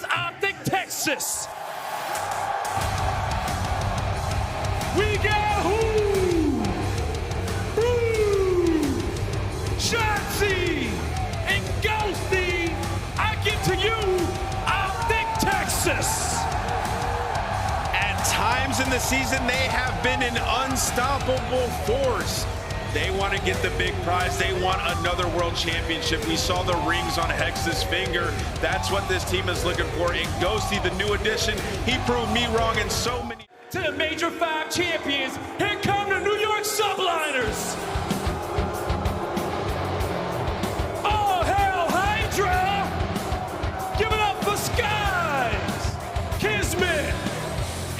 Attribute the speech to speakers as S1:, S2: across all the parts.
S1: is Optic Texas. We got who? Boo! Shotzi and Ghosty. I give to you, Optic Texas.
S2: At times in the season, they have been an unstoppable force. They want to get the big prize. They want another world championship. We saw the rings on Hex's finger. That's what this team is looking for. And Ghosty, the new addition, he proved me wrong in so many.
S1: To the Major 5 champions, here come the New York Subliners. All hail Hydra! Give it up for Skies, Kismet,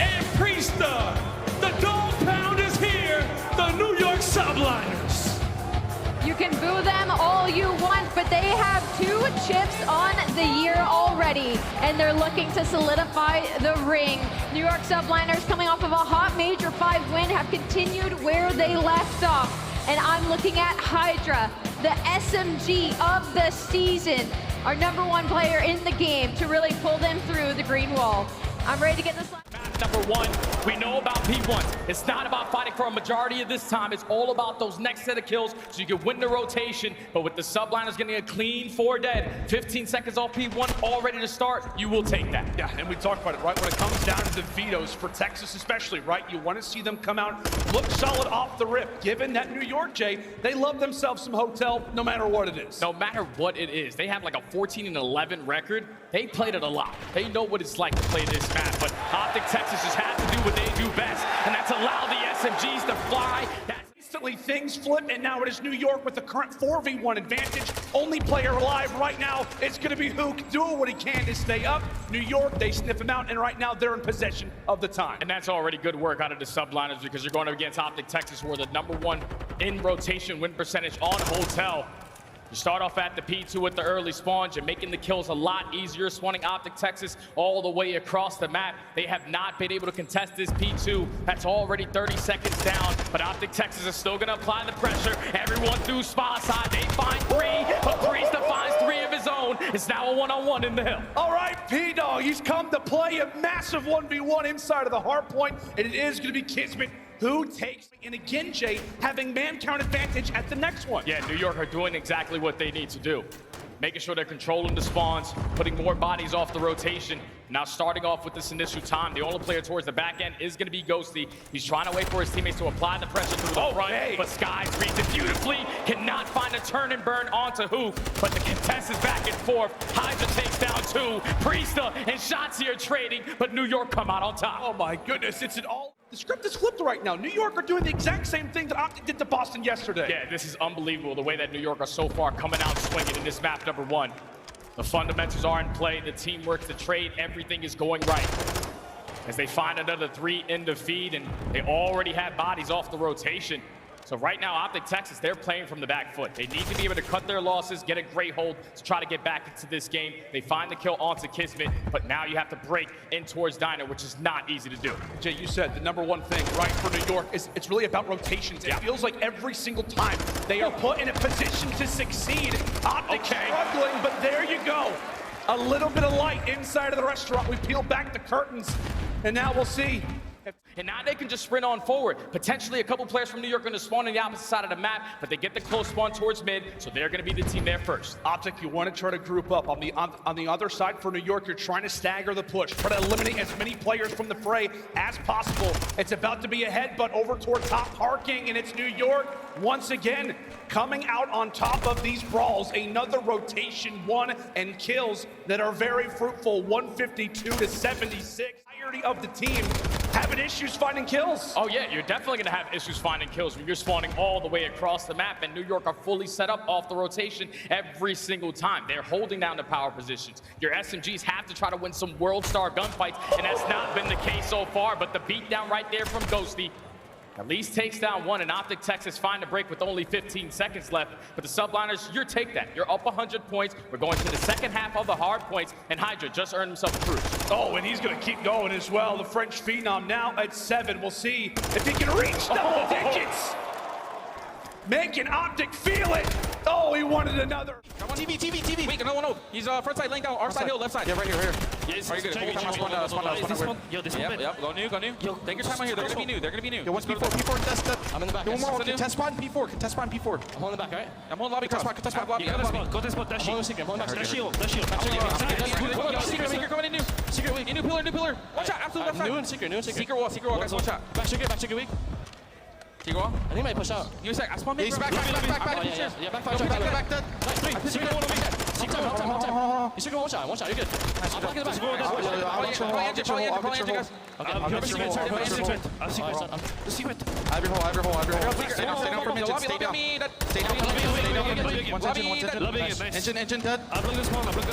S1: and Priesta. The dog pound is here, the New York Subliners.
S3: You can boo them all you want, but they have 2 chips on the year already, and they're looking to solidify the ring. New York Subliners, coming off of a hot Major 5 win, have continued where they left off. And I'm looking at Hydra, the SMG of the season, our #1 player in the game to really pull them through the green wall. I'm ready to get this.
S4: Number 1, we know about P1s. It's not about fighting for a majority of this time. It's all about those next set of kills so you can win the rotation. But with the Subliners getting a clean 4 dead, 15 seconds off P1, all ready to start, you will take that.
S5: Yeah, and we talked about it, right? When it comes down to the vetoes, for Texas especially, right? You want to see them come out, look solid off the rip. Given that New York, Jay, they love themselves some hotel no matter what it is.
S4: No matter what it is. They have like a 14-11 record. They played it a lot. They know what it's like to play this map. But Optic Texas just has to do what they do best, and that's allow the SMGs to fly.
S5: Instantly things flip, and now it is New York with the current 4v1 advantage. Only player alive right now, it's going to be Hook doing what he can to stay up. New York, they sniff him out, and right now they're in possession of the time.
S4: And that's already good work out of the Subliners because you're going up against Optic Texas, who are the #1 in rotation win percentage on Hotel. You start off at the P2 with the early spawns. You're making the kills a lot easier, spawning Optic Texas all the way across the map. They have not been able to contest this P2. That's already 30 seconds down, but Optic Texas is still gonna apply the pressure. Everyone through spot side. They find 3, but Priesta finds 3 of his own. It's now a 1-on-1 in the hill.
S5: All right, P-Dog, he's come to play a massive 1v1 inside of the hard point, and it is gonna be Kismet who takes, and again, Jay, having man count advantage at the next one.
S4: Yeah, New York are doing exactly what they need to do. Making sure they're controlling the spawns, putting more bodies off the rotation. Now starting off with this initial time, the only player towards the back end is going to be Ghosty. He's trying to wait for his teammates to apply the pressure through the front, but Skies reads it beautifully, cannot find a turn and burn onto Hoof, but the contest is back and forth. Hydra takes down 2, Priesta and Shotzi are trading, but New York come out on top.
S5: Oh my goodness, it's an all... The script is flipped right now. New York are doing the exact same thing that Optic did to Boston yesterday.
S4: Yeah, this is unbelievable, the way that New York are so far coming out swinging in this map #1. The fundamentals are in play, the teamwork, the trade, everything is going right. As they find another 3 in the feed, and they already have bodies off the rotation. So right now, Optic Texas, they're playing from the back foot. They need to be able to cut their losses, get a great hold to try to get back into this game. They find the kill onto Kismet, but now you have to break in towards Diner, which is not easy to do.
S5: Jay, you said the #1 thing, right, for New York is it's really about rotations. It feels like every single time they are put in a position to succeed. Optic struggling, but there you go. A little bit of light inside of the restaurant. We peel back the curtains, and now we'll see.
S4: And now they can just sprint on forward. Potentially a couple players from New York are going to spawn on the opposite side of the map, but they get the close spawn towards mid, so they're going to be the team there first.
S5: Optic, you want to try to group up. On the other side for New York, you're trying to stagger the push. Try to eliminate as many players from the fray as possible. It's about to be a headbutt over toward top parking, and it's New York once again coming out on top of these brawls. Another rotation 1 and kills that are very fruitful. 152 to 76. Entirety of the team having issues finding kills.
S4: Oh yeah, you're definitely gonna have issues finding kills when you're spawning all the way across the map, and New York are fully set up off the rotation every single time. They're holding down the power positions. Your SMGs have to try to win some world star gunfights, and that's not been the case so far, but the beatdown right there from Ghosty at least takes down 1, and Optic Texas find a break with only 15 seconds left. But the Subliners, you take that. You're up 100 points. We're going to the second half of the hard points, and Hydra just earned himself a cruise.
S5: Oh, and he's going to keep going as well. The French Phenom now at 7. We'll see if he can reach double digits. Making Optic feel it. Oh, he wanted another.
S4: Coming
S6: TV. Wait, no. He's front side, laying down. Our side hill, left side.
S7: Yeah, right here.
S6: Are you good? Yep, go new. Take your time on here. They're gonna be new.
S7: Yeah, once P4 test that.
S6: I'm in the back.
S7: One more. Test spawn P4.
S6: I'm on the back, alright? I'm holding lobby cross.
S7: Test spawn.
S6: Lobby.
S8: Go to spot, dash shield.
S6: Secret coming in new. Secret weak. New pillar. Watch out, absolute left side.
S8: New secret.
S6: Secret wall, guys, watch out.
S8: Back secret weak.
S6: Secret wall.
S8: I think he might push out.
S6: You sec, I spawned mid.
S7: He's back.
S8: Yeah, back 5 shot.
S7: Back that.
S8: Secret one dead. Secret one time. You secret one shot, you're good. I'm blocking the back. The secret.
S7: I have your hole. Stay down for Midget. Stay down. Engine dead.
S8: I block this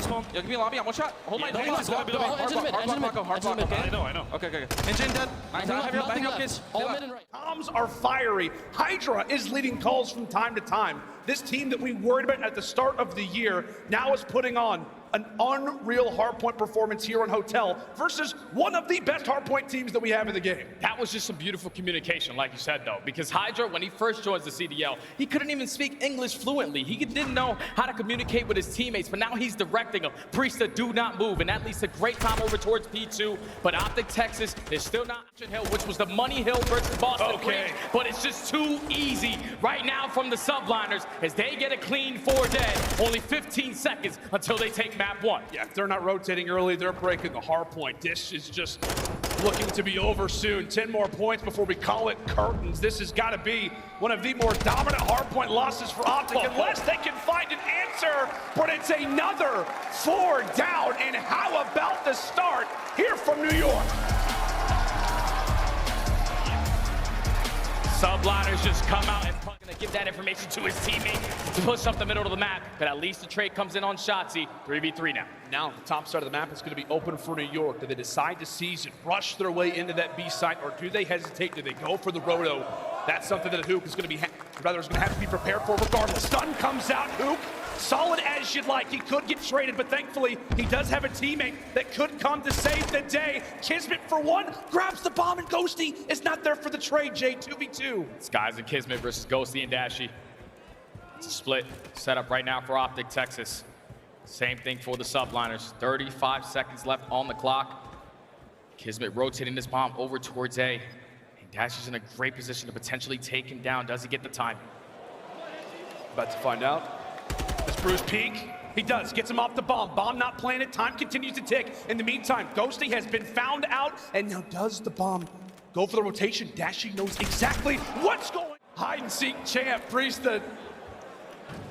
S8: spawn.
S6: Yo, give me a lobby, I'm one shot. Hold my hard block.
S8: I know.
S6: Okay.
S7: Engine dead.
S6: Nice, I have your help, kids.
S8: All mid and right.
S5: Comms are fiery. Hydra is leading calls from time to time. This team that we worried about at the start of the year now is putting on an unreal hardpoint performance here on Hotel versus one of the best hardpoint teams that we have in the game.
S4: That was just some beautiful communication, like you said, though, because Hydra, when he first joins the CDL, he couldn't even speak English fluently. He didn't know how to communicate with his teammates, but now he's directing them. Priesta, do not move, and that leads to great time over towards P2, but Optic Texas is still not Option Hill, which was the money hill versus Boston Queens, but it's just too easy right now from the Subliners as they get a clean 4 dead, only 15 seconds until they take map 1.
S5: Yeah, if they're not rotating early, they're breaking the hard point. This is just looking to be over soon. 10 more points before we call it curtains. This has got to be one of the more dominant hardpoint losses for Optic, unless they can find an answer. But it's another 4 down. And how about the start here from New York?
S4: Subliners just come out and gonna give that information to his teammate to push up the middle of the map, but at least the trade comes in on Shotzi. 3v3 now.
S5: Now, the top side of the map is going to be open for New York. Do they decide to seize and rush their way into that B site, or do they hesitate? Do they go for the roto? That's something that Hook is going to be, rather, is going to have to be prepared for regardless. Stun comes out, Hook. Solid as you'd like. He could get traded, but thankfully, he does have a teammate that could come to save the day. Kismet, for one, grabs the bomb, and Ghosty is not there for the trade, Jay. 2v2.
S4: Skies and Kismet versus Ghosty and Dashy. It's a split set up right now for Optic Texas. Same thing for the Subliners. 35 seconds left on the clock. Kismet rotating this bomb over towards A. And Dashy's in a great position to potentially take him down. Does he get the time?
S5: About to find out. Does Bruce peek? He does. Gets him off the bomb. Bomb not planted. Time continues to tick. In the meantime, Ghosty has been found out. And now does the bomb go for the rotation? Dashy knows exactly what's going on. Hide and seek champ. Priesta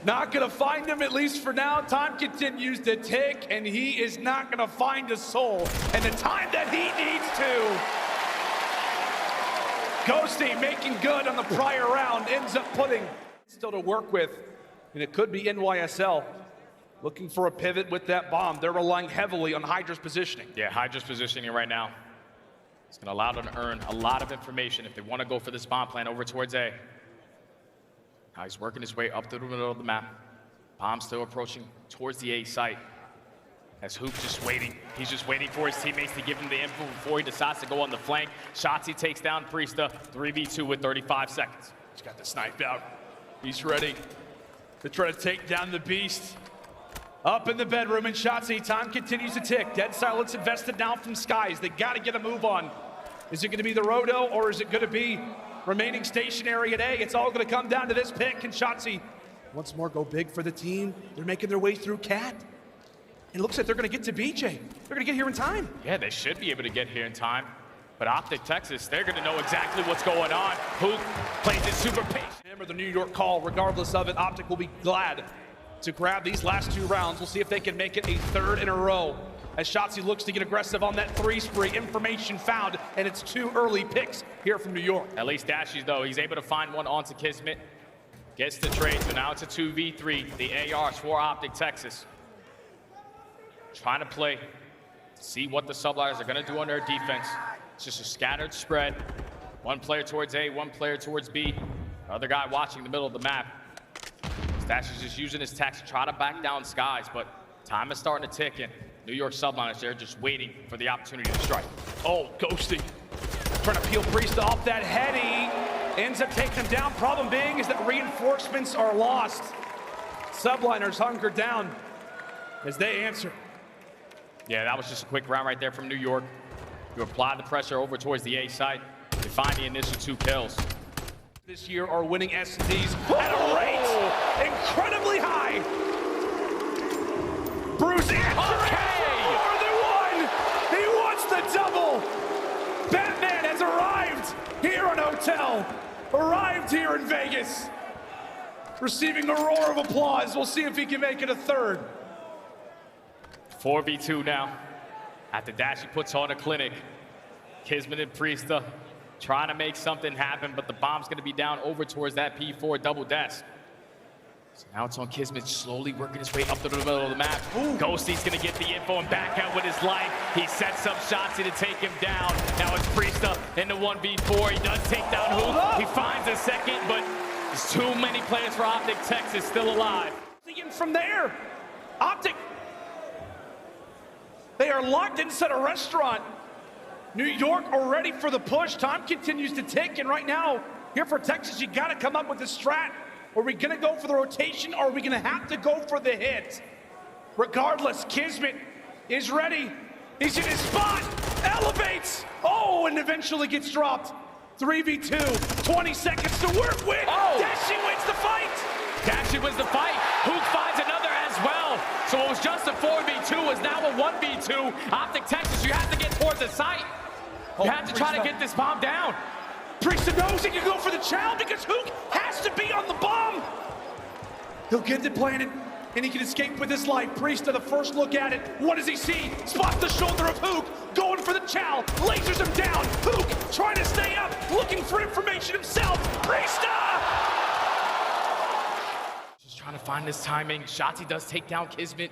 S5: not going to find him, at least for now. Time continues to tick, and he is not going to find a soul. And the time that he needs to. Ghosty making good on the prior round. Ends up putting still to work with. And it could be NYSL looking for a pivot with that bomb. They're relying heavily on Hydra's positioning.
S4: Yeah, Hydra's positioning right now. It's going to allow them to earn a lot of information if they want to go for this bomb plan over towards A. Now he's working his way up through the middle of the map. Bomb still approaching towards the A site. As Hoop just waiting. He's just waiting for his teammates to give him the info before he decides to go on the flank. Shotzi takes down Priesta. 3v2 with 35 seconds.
S5: He's got the snipe out. He's ready to try to take down the beast. Up in the bedroom, and Shotzi, time continues to tick. Dead silence invested now from Skies. They got to get a move on. Is it going to be the roto, or is it going to be remaining stationary at A? It's all going to come down to this pick. Can Shotzi once more go big for the team? They're making their way through Cat. It looks like they're going to get to BJ. They're going to get here in time.
S4: Yeah, they should be able to get here in time. But Optic Texas, they're going to know exactly what's going on. Hoop plays it super patient.
S5: Remember the New York call. Regardless of it, Optic will be glad to grab these last 2 rounds. We'll see if they can make it a 3rd in a row. As Shotzi looks to get aggressive on that 3 spree. Information found, and it's 2 early picks here from New York.
S4: At least Dashies, though, he's able to find one onto Kismet. Gets the trade, so now it's a 2v3. The ARs for Optic Texas. Trying to play, see what the Subliners are going to do on their defense. It's just a scattered spread. One player towards A, one player towards B. The other guy watching the middle of the map. Stash is just using his tactics to try to back down Skies, but time is starting to tick, and New York Subliners, they're just waiting for the opportunity to strike.
S5: Oh, Ghosty. Trying to peel Priesta off that heady. Ends up taking him down. Problem being is that reinforcements are lost. Subliners hunker down as they answer.
S4: Yeah, that was just a quick round right there from New York. You apply the pressure over towards the A site. They find the initial 2 kills.
S5: This year are winning S&Ds at a rate incredibly high. Bruce answering more than one. He wants the double. Batman has arrived here in Hotel. Arrived here in Vegas. Receiving a roar of applause. We'll see if he can make it a third.
S4: 4v2 now. After Dashy puts on a clinic. Kismet and Priesta trying to make something happen, but the bomb's gonna be down over towards that P4 double desk. So now it's on Kismet, slowly working his way up to the middle of the map. Ghosty's gonna get the info and back out with his life. He sets up Shotzi to take him down. Now it's Priesta in the 1v4. He does take down Hook. He finds a second, but there's too many players for Optic Texas still alive.
S5: And from there, Optic, they are locked inside a restaurant. New York are ready for the push. Time continues to tick, and right now, here for Texas, you gotta come up with a strat. Are we gonna go for the rotation, or are we gonna have to go for the hit? Regardless, Kismet is ready. He's in his spot, elevates. Oh, and eventually gets dropped. 3v2, 20 seconds to work with. Dashi wins the fight.
S4: Dashi wins the fight. Hook finds another as well. So it was just a 4v2, is now a 1v2. Optic Texas, you have to get towards the site. You have to try to get this bomb down.
S5: Priesta knows he can go for the chow because Hook has to be on the bomb. He'll get it planted, and he can escape with his life. Priesta, the first look at it. What does he see? Spots the shoulder of Hook, going for the chow, lasers him down. Hook trying to stay up, looking for information himself. Priesta!
S4: Just trying to find this timing. Shotzi does take down Kismet.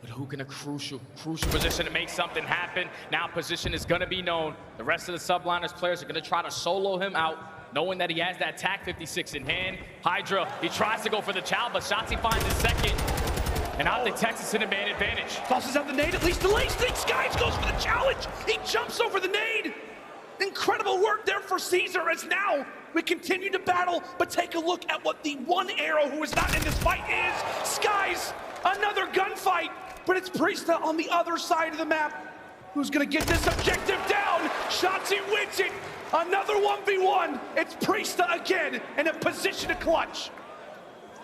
S4: But Hook in a crucial position to make something happen. Now position is gonna be known. The rest of the Subliners players are gonna try to solo him out, knowing that he has that TAC 56 in hand. Hydra, he tries to go for the chow, but Shotzi finds his second. And Optic Texas in a man advantage.
S5: Tosses out the nade, at least delays things. Skies goes for the challenge. He jumps over the nade. Incredible work there for Caesar, as now we continue to battle, but take a look at what the one arrow who is not in this fight is. Skies, another gunfight. But it's Priesta on the other side of the map who's gonna get this objective down. Shotzi wins it. Another 1v1. It's Priesta again in a position to clutch.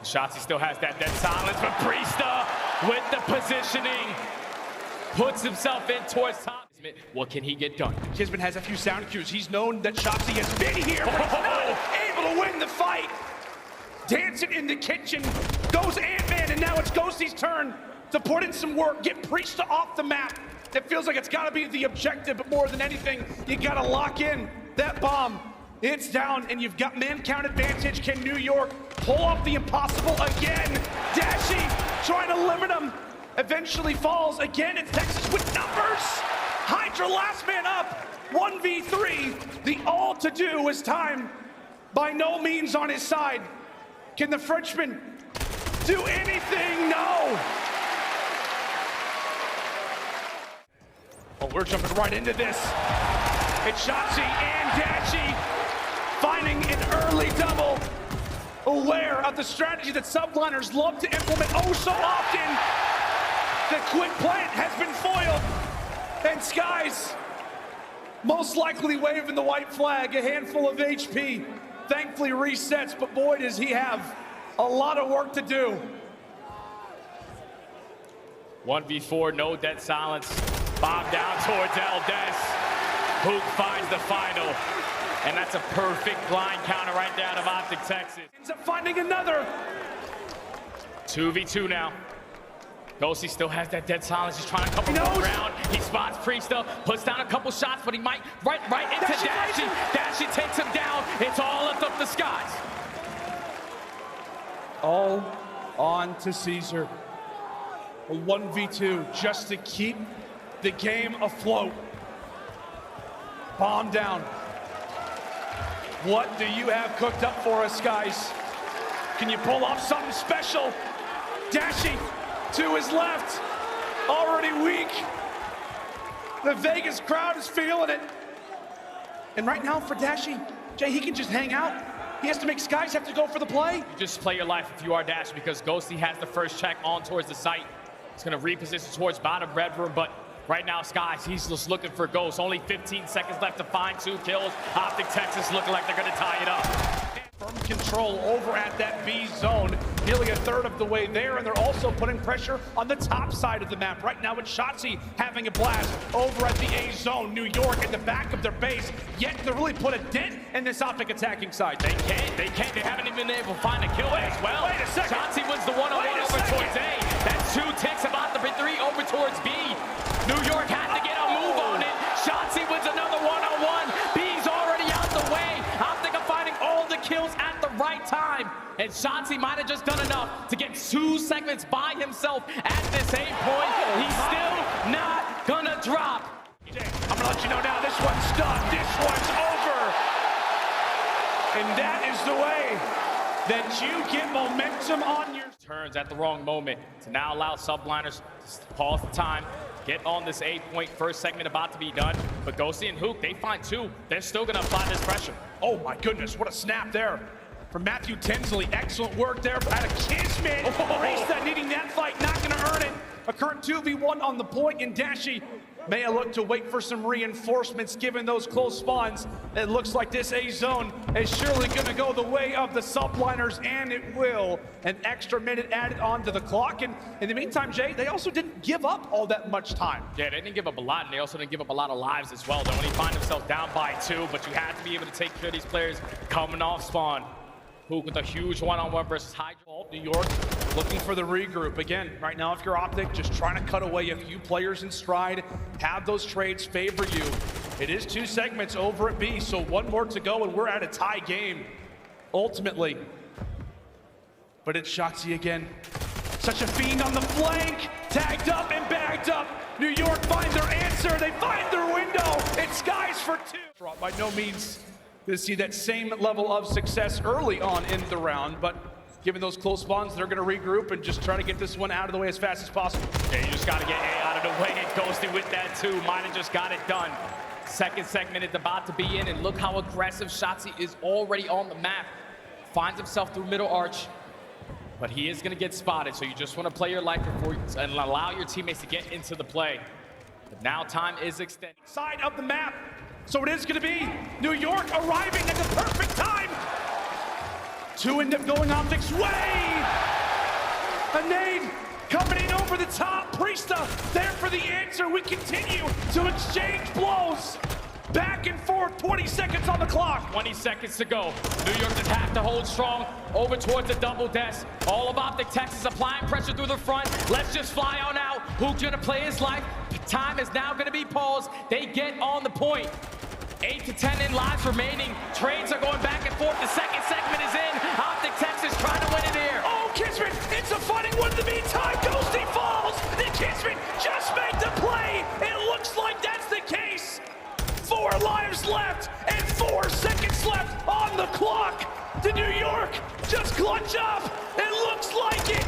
S4: Shotzi still has that dead silence, but Priesta with the positioning puts himself in towards top. What can he get done?
S5: Kismet has a few sound cues. He's known that Shotzi has been here, but he's not able to win the fight. Dancing in the kitchen goes Ant-Man, and now it's Ghosty's turn to put in some work, get Priesta off the map. It feels like it's gotta be the objective, but more than anything, you gotta lock in that bomb. It's down, and you've got man count advantage. Can New York pull off the impossible again? Dashi trying to limit him, eventually falls. Again, it's Texas with numbers. Hydra last man up, 1v3. The all to do is time by no means on his side. Can the Frenchman do anything? No. Oh, we're jumping right into this. It's Shotzi and Dashi finding an early double. Aware of the strategy that Subliners love to implement oh so often. The quick plant has been foiled. And Skies most likely waving the white flag, a handful of HP. Thankfully resets, but boy does he have a lot of work to do.
S4: 1v4, no dead silence. Bomb down towards Eldes. Hook finds the final. And that's a perfect blind counter right there out of Optic Texas.
S5: Ends up finding another.
S4: 2v2 now. Ghosty still has that dead silence. He's trying to cover the ground. He spots Priesta, puts down a couple shots, but he might right into Dashi. Dashi takes him down. It's all left up the skies.
S5: All on to Caesar. A 1v2 just to keep the game afloat. Bomb down. What do you have cooked up for us, guys? Can you pull off something special? Dashi to his left, already weak. The Vegas crowd is feeling it. And right now for Dashi, Jay, he can just hang out. He has to make Skies have to go for the play.
S4: You just play your life if you are Dash, because Ghosty has the first check on towards the site. He's going to reposition towards bottom red room, but right now, Skies, he's just looking for Ghost. Only 15 seconds left to find 2 kills. Optic Texas looking like they're going to tie it up.
S5: Firm control over at that B zone, nearly a third of the way there, and they're also putting pressure on the top side of the map. Right now, it's Shotzi having a blast over at the A zone. New York at the back of their base, yet to really put a dent in this Optic attacking side.
S4: They can't. They haven't even been able to find a kill as well.
S5: Wait a second.
S4: Shotzi wins the one-on-one over towards A. That's 2 ticks about the 3 over towards B. New York had to get a move on it. Shotzi wins another one-on-one. B's already out the way. Optic are finding all the kills at the right time. And Shotzi might have just done enough to get 2 segments by himself at this 8 point. He's still not gonna drop.
S5: I'm gonna let you know now, this one's done. This one's over. And that is the way that you get momentum on your
S4: Turns at the wrong moment to now allow Subliners to pause the time. Get on this 8 point, first segment about to be done. But Ghosty and Hook, they find 2. They're still gonna apply this pressure.
S5: Oh my goodness, what a snap there from Matthew Tinsley. Excellent work there out of Kismet. Rista needing that fight, not gonna earn it. A current 2v1 on the point, and Dashi may have looked to wait for some reinforcements given those close spawns. It looks like this A zone is surely gonna go the way of the Subliners, and it will. An extra minute added onto the clock, and in the meantime, Jay, they also didn't give up all that much time.
S4: Yeah, they didn't give up a lot, and they also didn't give up a lot of lives as well. They only find themselves down by 2, but you had to be able to take care of these players coming off spawn. Hook with a huge one-on-one versus Hydra.
S5: New York looking for the regroup. Again, right now, if you're Optic, just trying to cut away a few players in stride, have those trades favor you. It is 2 segments over at B, so 1 more to go, and we're at a tie game, ultimately. But it's Shotzi again. Such a fiend on the flank, tagged up and bagged up. New York find their answer, they find their window. It's Skies for 2. By no means to see that same level of success early on in the round, but given those close spawns, they're going to regroup and just try to get this one out of the way as fast as possible.
S4: Yeah, you just got to get A out of the way, and Ghosty with that too. Might have just got it done. Second segment is about to be in, and look how aggressive Shotzi is already on the map. Finds himself through middle arch, but he is going to get spotted, so you just want to play your life before and allow your teammates to get into the play. But now time is extended.
S5: Side of the map. So it is going to be New York arriving at the perfect time. 2 end up going Optic's way. A nade coming in over the top. Priesta there for the answer. We continue to exchange blows. Back and forth, 20 seconds on the clock.
S4: 20 seconds to go. New York just have to hold strong over towards the double desk. All of Optic Texas applying pressure through the front. Let's just fly on out. Who's gonna play his life? Time is now gonna be paused. They get on the point. 8 to 10 in lives remaining. Trades are going back and forth. The second segment is in. Optic Texas trying to win it here.
S5: Oh, Kismet, it's a fighting one in the meantime. Ghosty falls. And Kismet just made the play. It looks like that's the case. 4 lives left and 4 seconds left on the clock. The New York just clutch up. It looks like it.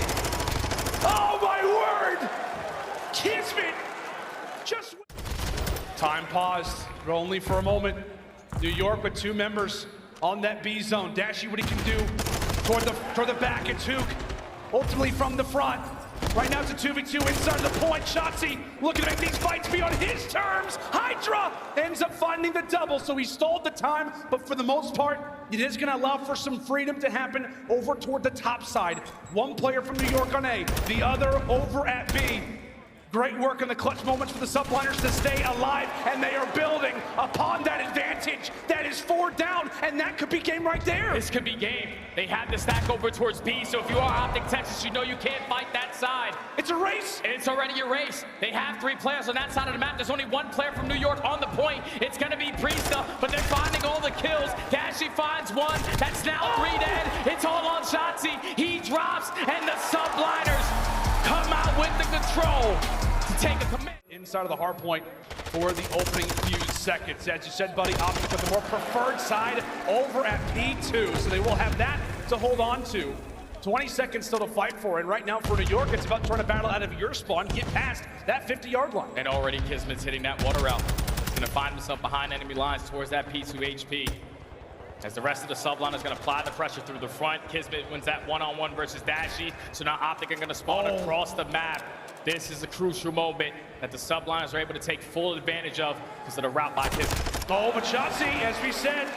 S5: Oh, my word. Kismet just... Time paused, but only for a moment. New York with 2 members on that B zone. Dashi, what he can do toward the back. It's Hook, ultimately from the front. Right now it's a 2v2 inside of the point. Shotzi looking to make these fights be on his terms. Hydra ends up finding the double, so he stalled the time, but for the most part, it is gonna allow for some freedom to happen over toward the top side. 1 player from New York on A, the other over at B. Great work in the clutch moments for the Subliners to stay alive, and they are building upon that advantage. That is 4 down, and that could be game right there.
S4: This could be game. They have the stack over towards B, so if you are Optic Texas, you know you can't fight that side.
S5: It's a race.
S4: It's already a race. They have 3 players on that side of the map. There's only 1 player from New York on the point. It's gonna be Priesta, but they're finding all the kills. Dashi finds 1. That's now 3 dead. It's all on Shotzi. He drops, and the Subliners come out with the control to take a command.
S5: Inside of the hard point for the opening few seconds. As you said, buddy, Optic with the more preferred side over at P2, so they will have that to hold on to. 20 seconds still to fight for, and right now for New York, it's about trying to battle out of your spawn, get past that 50-yard line.
S4: And already Kismet's hitting that water route. He's gonna find himself behind enemy lines towards that P2 HP. As the rest of the subline is going to apply the pressure through the front. Kismet wins that one-on-one versus Dashy. So now Optic are going to spawn across the map. This is a crucial moment that the subliners are able to take full advantage of because of the route by Kismet.
S5: Oh, but Shotzi, as we said,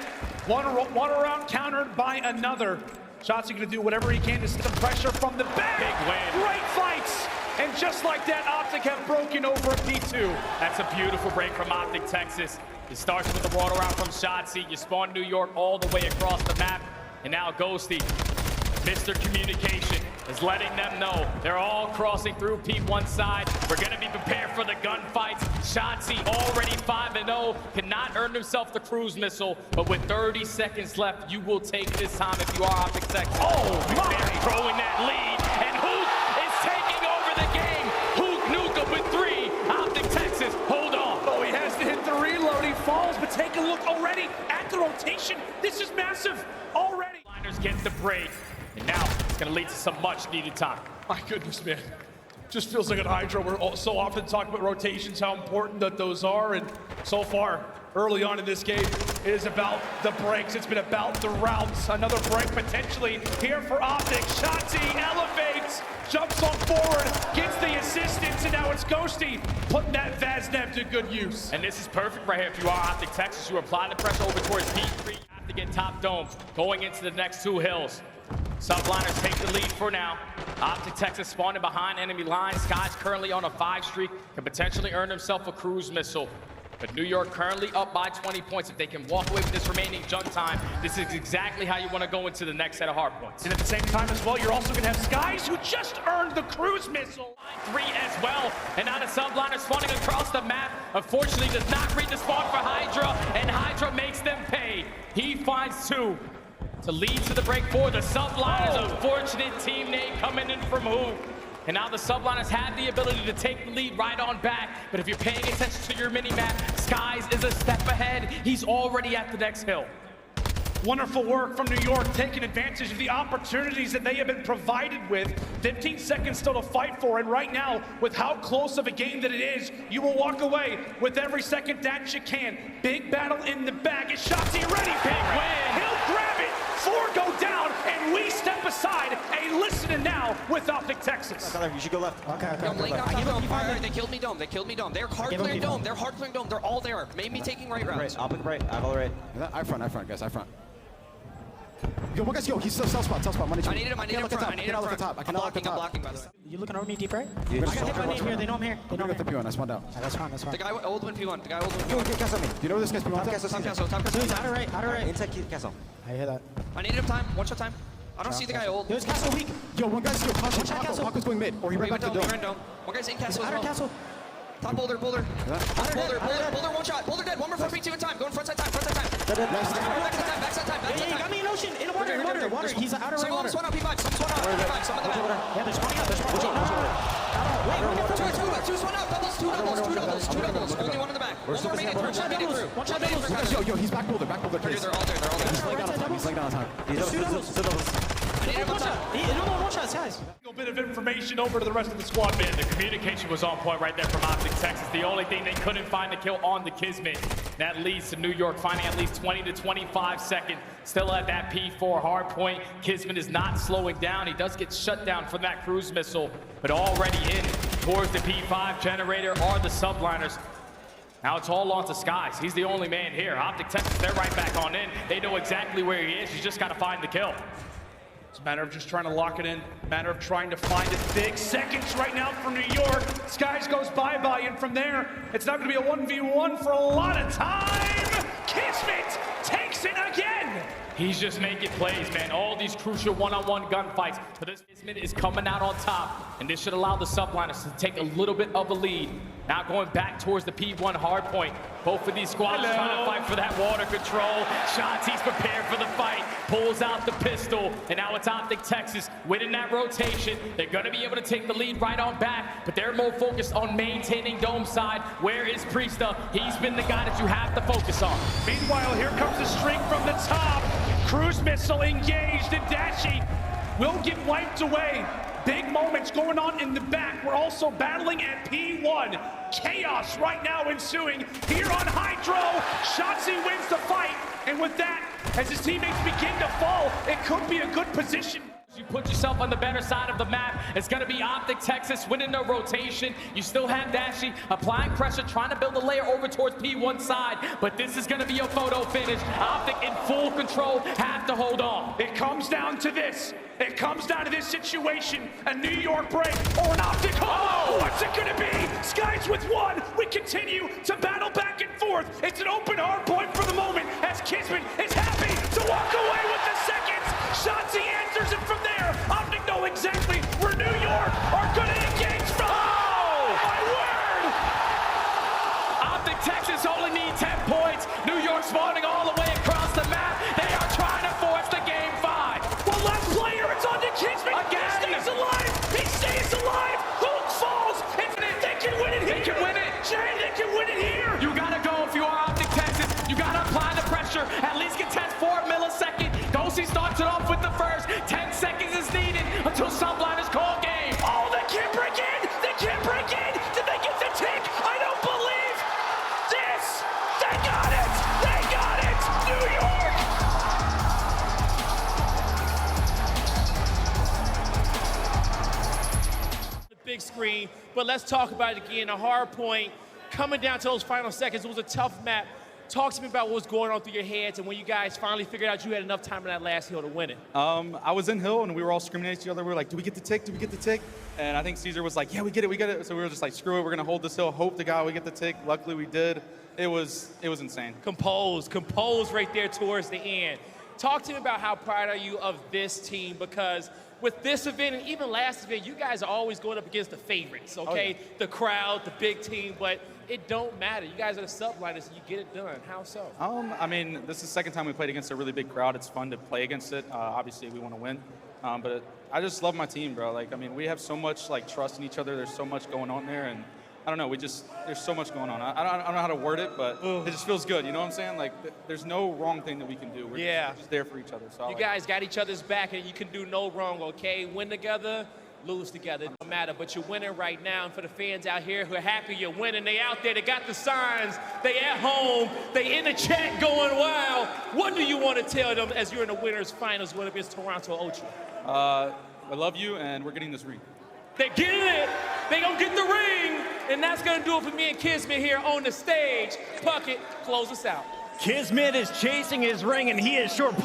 S5: one around countered by another. Shotzi going to do whatever he can to stem pressure from the back.
S4: Big win.
S5: Great fights. And just like that, Optic have broken over a P2.
S4: That's a beautiful break from Optic Texas. It starts with the water out from Shotzi. You spawn New York all the way across the map. And now Ghosty, Mr. Communication, is letting them know they're all crossing through P1 side. We're going to be prepared for the gunfights. Shotzi already 5-0, cannot earn himself the cruise missile, but with 30 seconds left, you will take this time if you are Optic Texas.
S5: Oh, my!
S4: Throwing that lead, and Hook is taking over the game. Hook Nuka with 3. Optic Texas, hold on.
S5: Oh, he has to hit the reload. He falls, but take a look already at the rotation. This is massive already.
S4: Liners get the break. And now it's going to lead to some much-needed time.
S5: My goodness, man. Just feels like at Hydra, we're so often talking about rotations, how important that those are. And so far, early on in this game, it is about the breaks. It's been about the routes. Another break potentially here for Optic. Shotzi elevates, jumps on forward, gets the assistance, and now it's Ghosty putting that Vaznev to good use.
S4: And this is perfect right here if you are Optic Texas. You apply the pressure over towards P3. You have to get top dome going into the next 2 hills. Subliners take the lead for now. Optic Texas spawning behind enemy lines. Sky's currently on a 5 streak, can potentially earn himself a cruise missile. But New York currently up by 20 points. If they can walk away with this remaining jump time, this is exactly how you want to go into the next set of hard points.
S5: And at the same time as well, you're also going to have Skies who just earned the cruise missile.
S4: 3 as well. And now the subliners spawning across the map. Unfortunately, does not read the spawn for Hydra, and Hydra makes them pay. He finds 2. To lead to the break for the subliners. Unfortunate team name coming in from Hook. And now the subliners have the ability to take the lead right on back. But if you're paying attention to your mini-map, Skies is a step ahead. He's already at the next hill.
S5: Wonderful work from New York, taking advantage of the opportunities that they have been provided with. 15 seconds still to fight for, and right now, with how close of a game that it is, you will walk away with every second that you can. Big battle in the back. Is Shotzi ready? Big win. He'll grab it. 4 go down, and we step aside. A listening now with Optic Texas.
S9: You should go left. Okay.
S8: I'm laying down top on fire. They killed me dome. They killed me dome. They're hard clearing dome. They're hard clearing dome. They're all there. Made me taking right routes.
S9: Optic right. I have all right. I front, guys. I front. Yo, one guy's he's still self spot. Money.
S8: I need him front. I need him front.
S9: I'm
S8: blocking, by the way.
S9: You looking over me deep, right? Yeah, I got hit by name here. They know I'm here. They know I'm here. P1. I spawned out. That's fine.
S8: The guy old one P1. The guy old one
S9: Yo, get castle me. Do you know where this guy's P1?
S8: Top castle.
S9: He's outer right. Inside castle. I hear that.
S8: I needed him time. 1 shot time. I don't see the guy old.
S9: Yo, it's castle weak. Yo, one guy's here. Paco's going mid. Or he ran back to the dome.
S8: One guy's in castle as well.
S9: Castle.
S8: Top boulder. Boulder 1 shot. Boulder dead. 1 more for P2 in time. Going front side time. Backside time.
S9: Yeah, you got me in ocean. In water. He's outer right water.
S8: Some out P5. Some of the back.
S9: Yeah, they're spawning out. Wait,
S8: two spawn out. Two doubles. Only 1 in the back. 1 more made it through.
S9: One shot doubles. Yo, he's back boulder.
S8: They're all there.
S9: He's laying down on time. He's doubles.
S8: I need him on time.
S9: One shot, guys.
S5: A bit of information over to the rest of the squad, man.
S4: The communication was on point right there from Optic Texas. The only thing they couldn't find the kill on the Kismet. That leads to New York finding at least 20 to 25 seconds. Still at that P4 hard point. Kismet is not slowing down. He does get shut down from that cruise missile, but already in towards the P5 generator are the subliners. Now it's all on to Skies. He's the only man here. Optic Texas, they're right back on in. They know exactly where he is. He's just got to find the kill.
S5: It's a matter of just trying to lock it in. Matter of trying to find it. Big seconds right now from New York. Skies goes bye-bye, and from there, it's not going to be a 1v1 for a lot of time. Kismet takes it again.
S4: He's just making plays, man. All these crucial one-on-one gunfights. But this Kismet is coming out on top, and this should allow the subliners to take a little bit of a lead. Now going back towards the P1 hard point. Both of these squads trying to fight for that water control. Shanti's prepared for the fight. Pulls out the pistol. And now it's Optic Texas winning that rotation. They're going to be able to take the lead right on back. But they're more focused on maintaining dome side. Where is Priesta? He's been the guy that you have to focus on.
S5: Meanwhile, here comes the streak from the top. Cruise missile engaged, and Dashi will get wiped away. Big moments going on in the back. We're also battling at P1. chaos right now ensuing here on Hydro. Shotzi wins the fight, and with that, as his teammates begin to fall, it could be a good position.
S4: You put yourself on the better side of the map. It's going to be Optic Texas winning the rotation. You still have Dashy applying pressure, trying to build a layer over towards P1 side. But this is going to be a photo finish. Optic in full control, have to hold on.
S5: It comes down to this. It comes down to this situation. A New York break or an Optic hole. What's it going to be? Skies with one. We continue to battle back and forth. It's an open hard point for the moment as Kismet is happy to walk away with the seconds. Shotzi answers it from there. Optic know exactly where New York are going to engage from. Oh, my word!
S4: Optic Texas only need 10 points. New York spawning all the way across the map. They are trying to force the game 5.
S5: Well, last player, it's on to Kismet.
S4: Again.
S5: He stays alive. He stays alive. Hook falls. And they can win it here.
S4: They can win it.
S5: Jay, they can win it here.
S4: You got to go if you are Optic Texas. You got to apply the pressure. At least contest 4 milliseconds. Dosi starts it off with the first. 10 seconds is needed until Subliners call game.
S5: Oh, they can't break in. They can't break in. Did they get the tick? I don't believe this. They got it. They got it. New York.
S1: The big screen, but let's talk about it again. A hard point coming down to those final seconds. It was a tough map. Talk to me about what was going on through your heads and when you guys finally figured out you had enough time in that last hill to win it.
S10: I was in hill and we were all screaming at each other. We were like, do we get the tick? Do we get the tick? And I think Caesar was like, yeah, we get it, we get it. So we were just like, screw it, we're gonna hold this hill, hope to God we get the tick. Luckily we did. It was insane.
S1: Compose right there towards the end. Talk to me about how proud are you of this team, because with this event and even last event, you guys are always going up against the favorites, okay?
S10: Oh, yeah.
S1: The crowd, the big team, but it don't matter. You guys are the Subliners, and you get it done. How so?
S10: I mean, this is the second time we played against a really big crowd. It's fun to play against it. Obviously, we want to win. But I just love my team, bro. Like, I mean, we have so much, like, trust in each other. There's so much going on there, and I don't know. There's so much going on. I don't know how to word it, but it just feels good. You know what I'm saying? Like, there's no wrong thing that we can do. We're just there for each other. So
S1: you guys got each other's back, and you can do no wrong, okay? Win together, lose together, it don't matter. But you're winning right now, and for the fans out here who are happy you're winning, they out there, they got the signs, they at home, they in the chat going wild. What do you want to tell them as you're in the winners finals going against Toronto Ultra?
S10: I love you, and we're getting this ring.
S1: They're getting it. They gonna get the ring. And that's gonna do it for me and Kismet here on the stage. Puckett, close us out.
S11: Kismet is chasing his ring, and he is short.